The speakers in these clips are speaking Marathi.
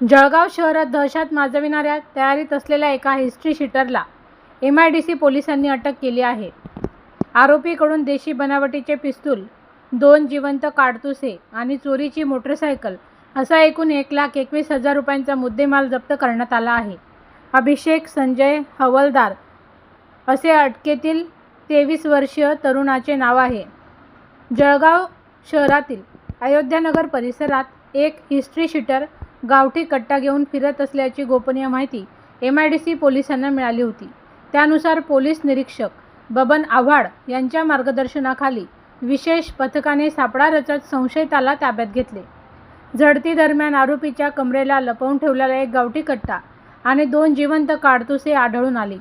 जळगाव शहरात दहशत माजविणाऱ्या तयारीत असलेल्या एका हिस्ट्री शीटरला MIDC पोलिसांनी अटक केली आहे. आरोपीकडून देशी बनावटीचे पिस्तूल, 2 जिवंत काडतुसे आणि चोरीची मोटरसायकल असा एकूण 1,21,000 रुपयांचा मुद्देमाल जप्त करण्यात आला आहे. अभिषेक संजय हवलदार असे अटकेतील 23 वर्षीय तरुणाचे नाव आहे. जळगाव शहरातील अयोध्यानगर परिसरात एक हिस्ट्री शीटर गावठी कट्टा घेऊन फिरत असल्याची गोपनीय माहिती MIDC पोलिसांना मिळाली होती. त्यानुसार पोलीस निरीक्षक बबन आव्हाड यांच्या मार्गदर्शनाखाली विशेष पथकाने सापळा रचत संशयिताला ताब्यात घेतले. झडतीदरम्यान आरोपीच्या कमरेला लपवून ठेवलेला एक गावठी कट्टा आणि 2 जिवंत काडतुसे आढळून आले.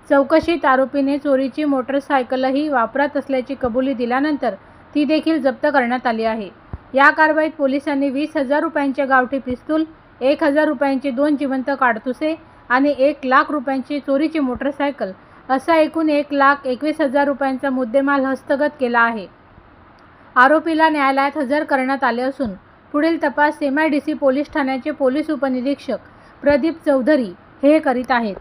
चौकशीत आरोपीने चोरीची मोटरसायकलही वापरत असल्याची कबुली दिल्यानंतर ती देखील जप्त करण्यात आली आहे. या कारवाईत पोलिसांनी 20,000 रुपयांचे गावठी पिस्तूल, 1,000 रुपयांचे 2 जिवंत काडतुसे आणि 1,00,000 रुपयांची चोरीची मोटरसायकल असा एकूण 1,21,000 रुपयांचा मुद्देमाल हस्तगत केला आहे. आरोपीला न्यायालयात हजर करण्यात आले असून पुढील तपास MIDC पोलीस ठाण्याचे पोलीस उपनिरीक्षक प्रदीप चौधरी हे करीत आहेत.